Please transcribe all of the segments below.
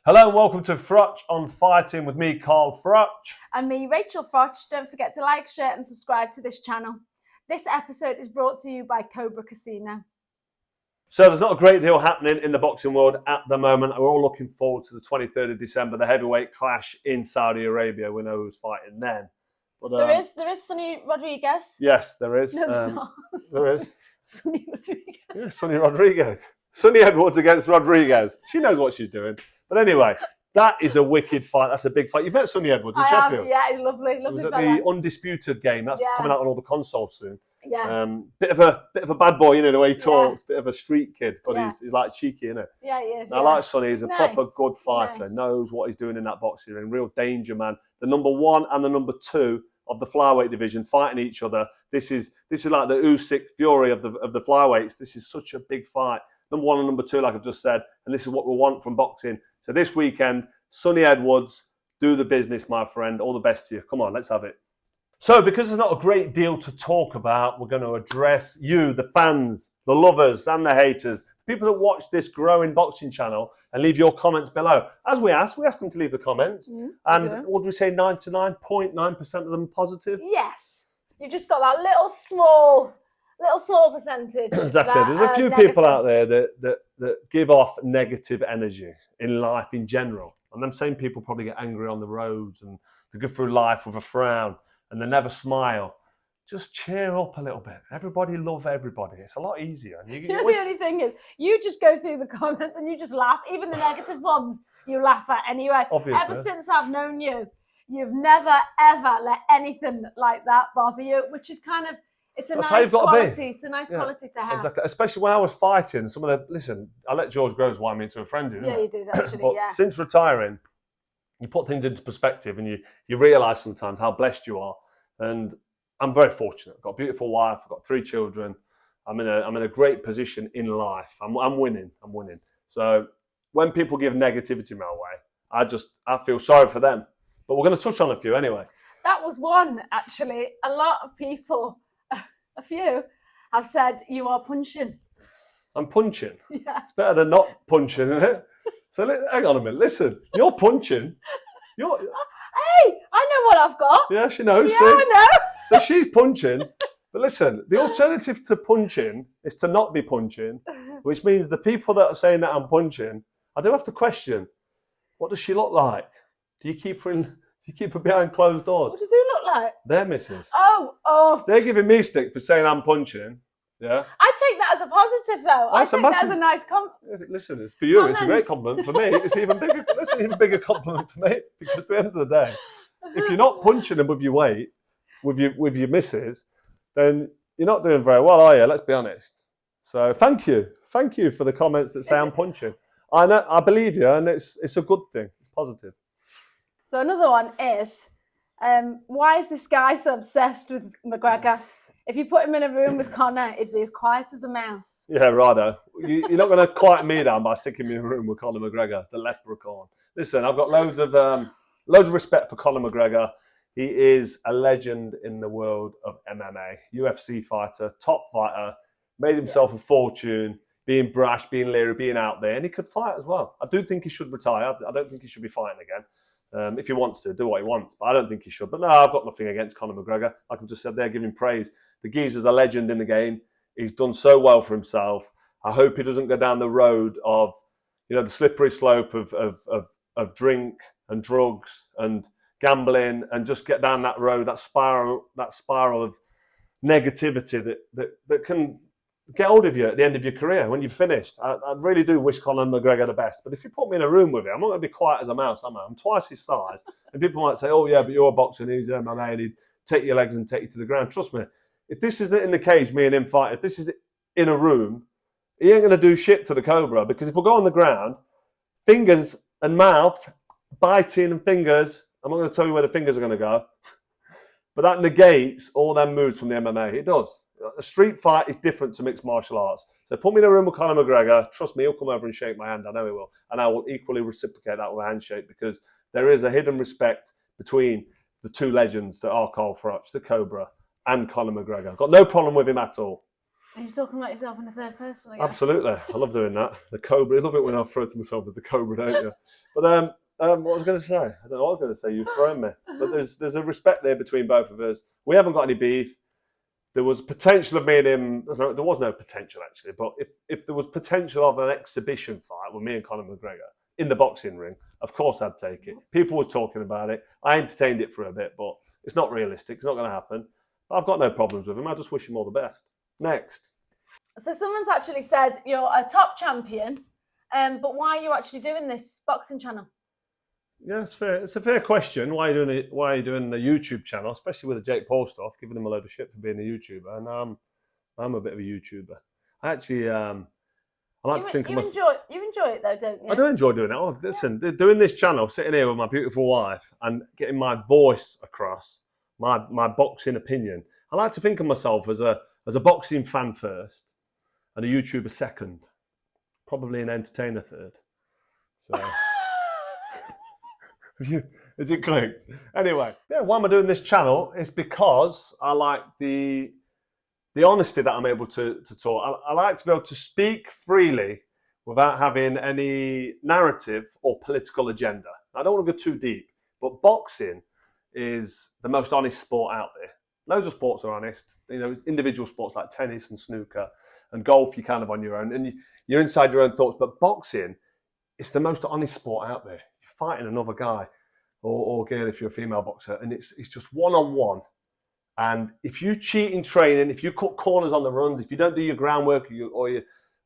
Hello and welcome to Froch on Fighting with me, Carl Froch. And me, Rachel Froch. Don't forget to like, share and subscribe to this channel. This episode is brought to you by Cobra Casino. So there's not a great deal happening in the boxing world at the moment. We're all looking forward to the 23rd of December, the heavyweight clash in Saudi Arabia. We know who's fighting then. But, there is Sonny Rodriguez. Yes, there is. No, there's not. There is. Sonny Rodriguez. Yeah, Sonny Rodriguez. Sonny Edwards against Rodriguez. She knows what she's doing. But anyway, that is a wicked fight. That's a big fight. You've met Sonny Edwards in Sheffield. Yeah, he's lovely. It was at the Undisputed game. That's coming out on all the consoles soon. Yeah. Bit of a bad boy, you know, the way he talks. Bit of a street kid, but he's like cheeky, isn't it? Yeah, he is. I like Sonny. He's a proper good fighter. Knows what he's doing in that boxing ring. Real danger, man. The number 1 and the number 2 of the flyweight division fighting each other. This is like the Usyk Fury of the flyweights. This is such a big fight. Number 1 and number 2, like I've just said, and this is what we want from boxing. So this weekend, Sonny Edwards, do the business, my friend. All the best to you. Come on, let's have it. So because there's not a great deal to talk about, we're going to address you, the fans, the lovers and the haters, the people that watch this growing boxing channel, and leave your comments below. As we asked them to leave the comments. And what do we say, 99.9% of them positive? Yes. You've just got that little small percentage. Exactly. There's a few people out there that give off negative energy in life in general. And them same people probably get angry on the roads and they go through life with a frown and they never smile. Just cheer up a little bit. Everybody love everybody. It's a lot easier. You know, the only thing is, you just go through the comments and you just laugh. Even the negative ones, you laugh at anyway. Obviously. Ever since I've known you, you've never, ever let anything like that bother you, which is kind of, it's a nice quality. It's a nice quality to have. Exactly. Especially when I was fighting, some of the, listen, I let George Groves wind me into a frenzy, didn't I? Yeah, you did actually, but since retiring, you put things into perspective and you realise sometimes how blessed you are. And I'm very fortunate. I've got a beautiful wife. I've got 3 children. I'm in a great position in life. I'm winning. So when people give negativity my way, I feel sorry for them. But we're going to touch on a few anyway. That was one, actually. A lot of people, a few, have said you are punching. I'm punching? Yeah. It's better than not punching, isn't it? So hang on a minute. Listen, you're punching. Hey, I know what I've got. Yeah, she knows. Yeah, I know. So she's punching. But listen, the alternative to punching is to not be punching, which means the people that are saying that I'm punching, I do have to question, what does she look like? Do you keep her behind closed doors? What does who look like? Their missus. Oh. They're giving me stick for saying I'm punching. Yeah. I take that as a positive, though. I take that as a nice compliment. Listen, it's for you. It's a great compliment. For me, it's even bigger. That's an even bigger compliment for me, because at the end of the day, if you're not punching them with your weight, with your missus, then you're not doing very well, are you? Let's be honest. So thank you for the comments that say I'm punching. I believe you, and it's a good thing. It's positive. So another one is, why is this guy so obsessed with McGregor? If you put him in a room with Conor, it'd be as quiet as a mouse. Yeah, righto. You're not going to quiet me down by sticking me in a room with Conor McGregor, the leprechaun. Listen, I've got loads of respect for Conor McGregor. He is a legend in the world of MMA. UFC fighter, top fighter, made himself a fortune, being brash, being leery, being out there, and he could fight as well. I do think he should retire. I don't think he should be fighting again. If he wants to, do what he wants. But I don't think he should. But no, I've got nothing against Conor McGregor. Like I've just said there, giving praise. The geezer's a legend in the game. He's done so well for himself. I hope he doesn't go down the road of, the slippery slope of drink and drugs and gambling, and just get down that road, that spiral of negativity that can get hold of you at the end of your career when you've finished. I really do wish Conor McGregor the best. But if you put me in a room with him, I'm not going to be quiet as a mouse, am I? I'm twice his size. And people might say, oh, yeah, but you're a boxer and he's MMA and he'd take your legs and take you to the ground. Trust me, if this is in the cage, me and him fight, if this is in a room, he ain't going to do shit to the Cobra, because if we go on the ground, fingers and mouths, biting and fingers, I'm not going to tell you where the fingers are going to go, but that negates all them moves from the MMA. It does. A street fight is different to mixed martial arts. So put me in a room with Conor McGregor, trust me, he'll come over and shake my hand. I know he will. And I will equally reciprocate that with a handshake, because there is a hidden respect between the two legends that are Carl Froch, the Cobra, and Conor McGregor. Got no problem with him at all. Are you talking about yourself in the third person again? Absolutely. I love doing that. The Cobra. I love it when I refer to myself as the Cobra, don't you? But what was I going to say? I don't know what I was going to say. You've thrown me. But there's a respect there between both of us. We haven't got any beef. There was potential of me and him. No, there was no potential, actually. But if there was potential of an exhibition fight with me and Conor McGregor in the boxing ring, of course I'd take it. People were talking about it. I entertained it for a bit, but it's not realistic. It's not going to happen. But I've got no problems with him. I just wish him all the best. Next. So someone's actually said you're a top champion, but why are you actually doing this boxing channel? Yeah, it's fair. It's a fair question. Why are you doing it? Why are you doing the YouTube channel, especially with the Jake Paul stuff, giving him a load of shit for being a YouTuber? And I'm a bit of a YouTuber. I actually, I like to think of myself. You enjoy it though, don't you? I do enjoy doing it. Oh, listen, doing this channel, sitting here with my beautiful wife, and getting my voice across, my boxing opinion. I like to think of myself as a boxing fan first, and a YouTuber second, probably an entertainer third. So. Is it clicked? Anyway, yeah, why am I doing this channel? It's because I like the honesty that I'm able to talk. I like to be able to speak freely without having any narrative or political agenda. I don't want to go too deep, but boxing is the most honest sport out there. Loads of sports are honest. You know, individual sports like tennis and snooker and golf, you're kind of on your own and you're inside your own thoughts. But boxing, it's the most honest sport out there. You're fighting another guy or girl if you're a female boxer, and it's just one-on-one. And if you cheat in training, if you cut corners on the runs, if you don't do your groundwork or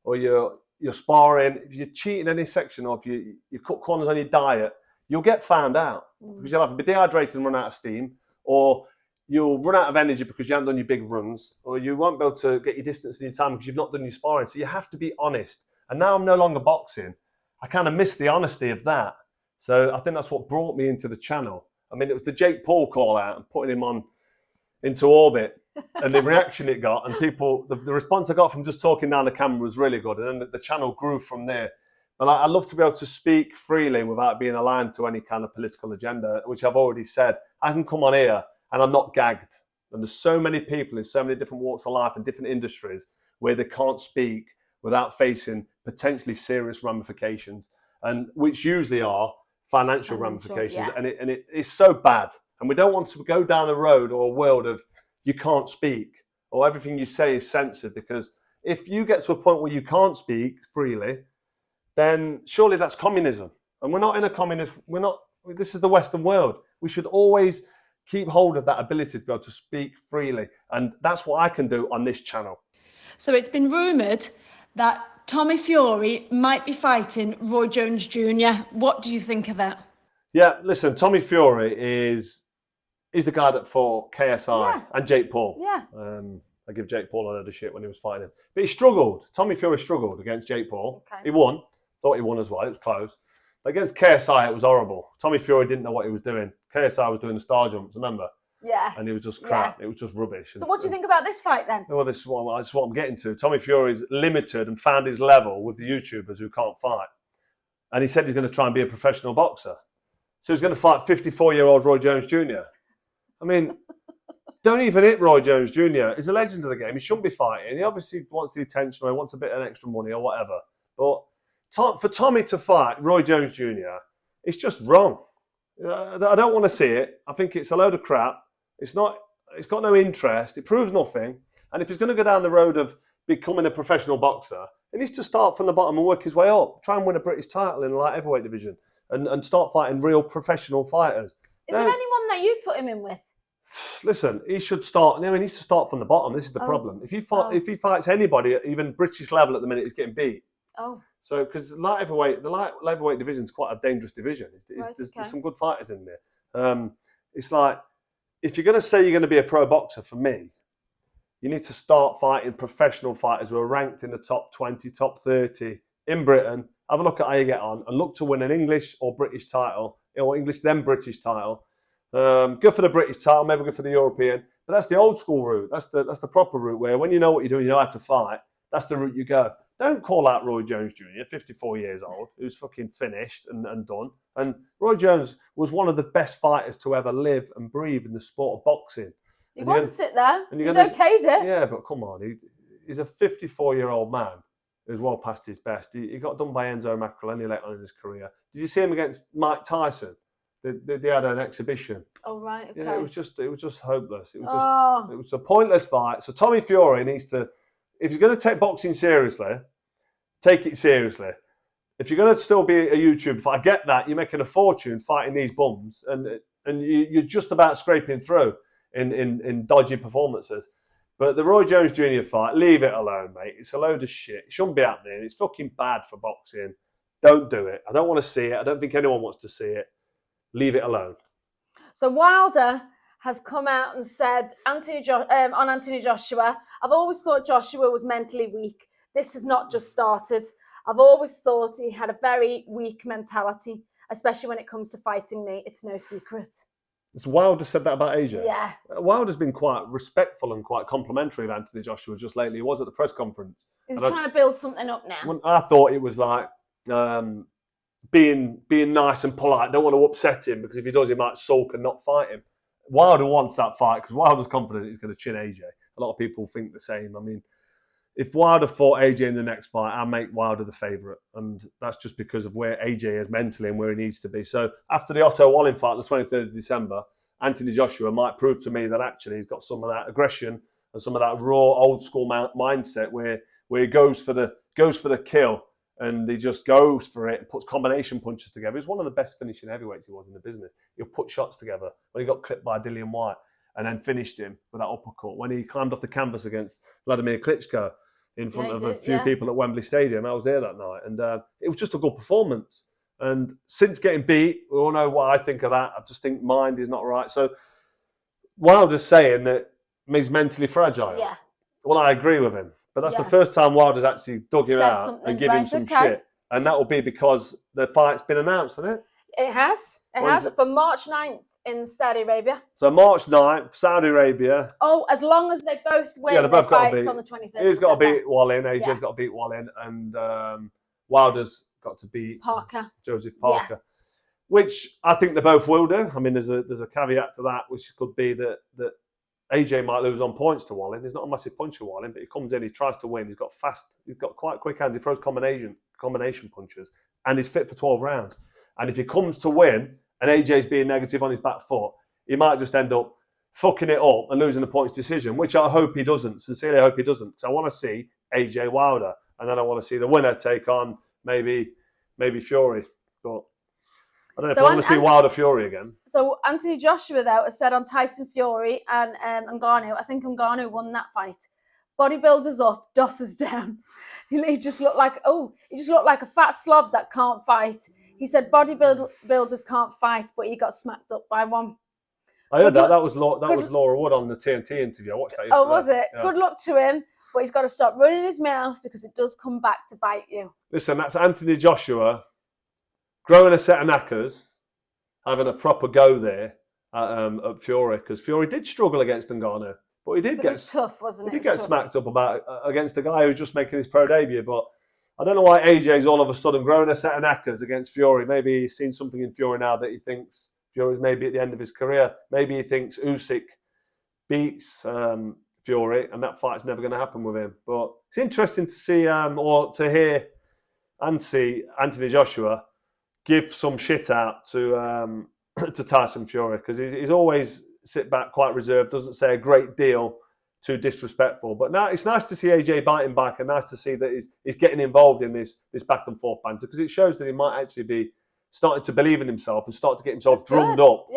your sparring, if you cheat in any section, or if you cut corners on your diet, you'll get found out because you'll have to be dehydrated and run out of steam, or you'll run out of energy because you haven't done your big runs, or you won't be able to get your distance in your time because you've not done your sparring. So you have to be honest. And now I'm no longer boxing. I kind of miss the honesty of that. So I think that's what brought me into the channel. I mean, it was the Jake Paul call out and putting him into orbit and the reaction it got, and people, the response I got from just talking down the camera was really good. And then the channel grew from there. And I love to be able to speak freely without being aligned to any kind of political agenda, which I've already said. I can come on here and I'm not gagged. And there's so many people in so many different walks of life and different industries where they can't speak without facing potentially serious ramifications, and which usually are financial ramifications. Yeah. And it's so bad. And we don't want to go down the road or a world of you can't speak or everything you say is censored, because if you get to a point where you can't speak freely, then surely that's communism. And we're not in a communist, this is the Western world. We should always keep hold of that ability to be able to speak freely. And that's what I can do on this channel. So it's been rumoured that Tommy Fury might be fighting Roy Jones Jr. What do you think of that? Yeah, listen, Tommy Fury is the guy that fought KSI and Jake Paul. Yeah. I give Jake Paul a load of shit when he was fighting him. But he struggled. Tommy Fury struggled against Jake Paul. Okay. He won. Thought he won as well. It was close. But against KSI, it was horrible. Tommy Fury didn't know what he was doing. KSI was doing the star jumps, remember? Yeah. And it was just crap. Yeah. It was just rubbish. So what do you think about this fight then? Well, this is what I'm getting to. Tommy Fury's limited and found his level with the YouTubers who can't fight. And he said he's going to try and be a professional boxer. So he's going to fight 54-year-old Roy Jones Jr. I mean, don't even hit Roy Jones Jr. He's a legend of the game. He shouldn't be fighting. He obviously wants the attention or he wants a bit of extra money or whatever. But for Tommy to fight Roy Jones Jr., it's just wrong. I don't want to see it. I think it's a load of crap. It's got no interest. It proves nothing. And if he's going to go down the road of becoming a professional boxer, he needs to start from the bottom and work his way up. Try and win a British title in the light heavyweight division and start fighting real professional fighters. Is there anyone that you'd put him in with? Listen, he should start. He needs to start from the bottom. This is the problem. If he fights anybody at even British level at the minute, he's getting beat. Oh. So, because the light heavyweight division is quite a dangerous division. There's some good fighters in there. It's like, if you're going to say you're going to be a pro boxer, for me, you need to start fighting professional fighters who are ranked in the top 20, top 30 in Britain. Have a look at how you get on and look to win an English or British title, or English then British title. Go for the British title, maybe go for the European. But that's the old school route. That's the proper route where when you know what you're doing, you know how to fight. That's the route you go. Don't call out Roy Jones Jr., 54 years old, who's fucking finished and done. And Roy Jones was one of the best fighters to ever live and breathe in the sport of boxing. He wants it there. He's okayed it. Yeah, but come on. he's a 54-year-old man who's well past his best. He got done by Enzo Maccarini late on in his career. Did you see him against Mike Tyson? They had an exhibition. Oh right, okay. Yeah, it was just hopeless. It was a pointless fight. So Tommy Fury needs to, if you're going to take boxing seriously, take it seriously. If you're going to still be a YouTuber, I get that you're making a fortune fighting these bums, and you're just about scraping through in dodgy performances. But the Roy Jones Jr. fight, leave it alone, mate. It's a load of shit. It shouldn't be happening. It's fucking bad for boxing. Don't do it. I don't want to see it. I don't think anyone wants to see it. Leave it alone. So Wilder has come out and said on Anthony Joshua, I've always thought Joshua was mentally weak. This has not just started. I've always thought he had a very weak mentality, especially when it comes to fighting me. It's no secret. It's Wilder said that about AJ. Yeah. Wilder's been quite respectful and quite complimentary of Anthony Joshua just lately. He was at the press conference. He's trying to build something up now. I thought it was like being nice and polite. Don't want to upset him because if he does, he might sulk and not fight him. Wilder wants that fight because Wilder's confident he's going to chin AJ. A lot of people think the same. I mean, if Wilder fought AJ in the next fight, I'll make Wilder the favourite. And that's just because of where AJ is mentally and where he needs to be. So after the Otto Wallin fight, the 23rd of December, Anthony Joshua might prove to me that actually he's got some of that aggression and some of that raw, old school mindset where he goes for the kill and he just goes for it and puts combination punches together. He's one of the best finishing heavyweights he was in the business. He'll put shots together. When he got clipped by Dillian Whyte and then finished him with that uppercut. When he climbed off the canvas against Vladimir Klitschko in front of a few people at Wembley Stadium. I was there that night. And it was just a good performance. And since getting beat, we all know what I think of that. I just think mind is not right. So Wilder's saying that he's mentally fragile. Yeah. Well, I agree with him. But that's the first time Wilder's actually dug him out and given him some shit. And that will be because the fight's been announced, hasn't it? It has. It has. For March 9th in Saudi Arabia. So March 9th, Saudi Arabia. Oh, as long as they both win their fights on the 23rd. He's got to beat Wallin. AJ's got to beat Wallin. And Wilder's got to beat Joseph Parker. Yeah. Which I think they both will do. I mean, there's a caveat to that, which could be that AJ might lose on points to Wallin. He's not a massive puncher, Wallin, but he comes in, he tries to win. He's got quite quick hands. He throws combination punches, and he's fit for 12 rounds. And if he comes to win, and AJ's being negative on his back foot, he might just end up fucking it up and losing the points decision, which I hope he doesn't. Sincerely, I hope he doesn't. Because I want to see AJ Wilder, and then I want to see the winner take on maybe Fury. But I don't know if I want to see Wilder Fury again. So Anthony Joshua, though, has said on Tyson Fury and Ngannou, I think Ngannou won that fight. Bodybuilders up, dossers down. He just looked like a fat slob that can't fight. He said bodybuilders can't fight, but he got smacked up by one. I heard that. That was Laura Wood on the TNT interview. I watched that yesterday. Oh, was it? Yeah. Good luck to him, but he's got to stop running his mouth because it does come back to bite you. Listen, that's Anthony Joshua growing a set of knackers, having a proper go there at Fury, because Fury did struggle against Ngannou, but he did it was tough, wasn't it? He did get smacked up against a guy who was just making his pro debut, but I don't know why AJ's all of a sudden growing a set of knackers against Fury. Maybe he's seen something in Fury now that he thinks Fury's maybe at the end of his career. Maybe he thinks Usyk beats Fury, and that fight's never going to happen with him. But it's interesting to see or to hear and see Anthony Joshua give some shit out to Tyson Fury, because he's always sit back, quite reserved, doesn't say a great deal, too disrespectful. But now it's nice to see AJ biting back, and nice to see that he's getting involved in this back and forth banter, because it shows that he might actually be starting to believe in himself and start to get himself drummed up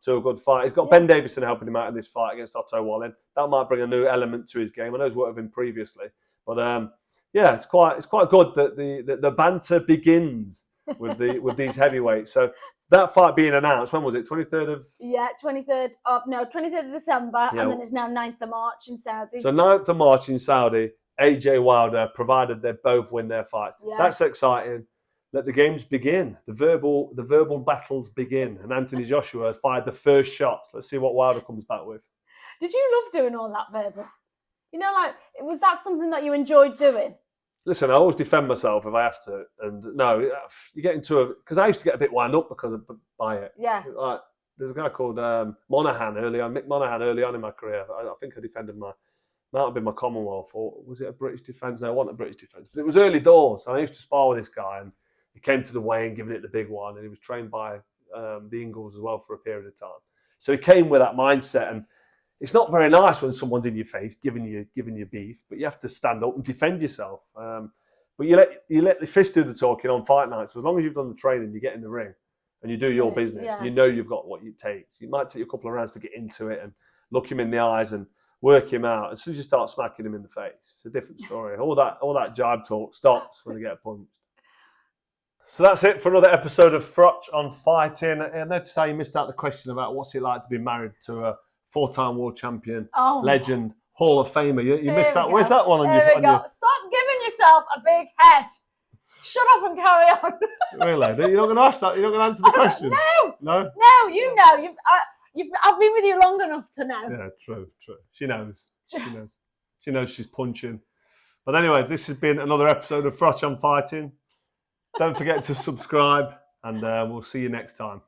to a good fight. He's got Ben Davison helping him out in this fight against Otto Wallin. That might bring a new element to his game. I know he's worked with him previously, but it's quite good that the banter begins with these heavyweights. So that fight being announced, when was it? 23rd of... Yeah, 23rd of December, and then it's now 9th of March in Saudi. So 9th of March in Saudi, AJ Wilder, provided they both win their fights. Yeah. That's exciting. Let the games begin. The verbal battles begin. And Anthony Joshua has fired the first shots. Let's see what Wilder comes back with. Did you love doing all that verbal? Was that something that you enjoyed doing? Listen, I always defend myself if I have to. And no, you get into because I used to get a bit wound up by it. Yeah. Like, there's a guy called Mick Monaghan early on in my career. I think I defended Might have been my Commonwealth, or was it a British Defence? No, it wasn't a British Defence. But it was early doors. And I used to spar with this guy, and he came to the weigh-in, giving it the big one, and he was trained by the Ingalls as well for a period of time. So he came with that mindset, and it's not very nice when someone's in your face giving you beef, but you have to stand up and defend yourself. But you let the fist do the talking on fight night. So as long as you've done the training, you get in the ring and you do your business. Yeah. You know you've got what it takes. It might take you a couple of rounds to get into it and look him in the eyes and work him out. As soon as you start smacking him in the face, it's a different story. All that jibe talk stops when they get punched. So that's it for another episode of Froch on Fighting. I noticed how you missed out the question about what's it like to be married to a 4-time world champion, legend, Hall of Famer. You missed that. Where's that one on your? Stop giving yourself a big head. Shut up and carry on. Really? You're not going to ask that? You're not going to answer the question? No. No, you know. I've been with you long enough to know. Yeah, true. She knows. She knows she's punching. But anyway, this has been another episode of Froch on Fighting. Don't forget to subscribe, and we'll see you next time.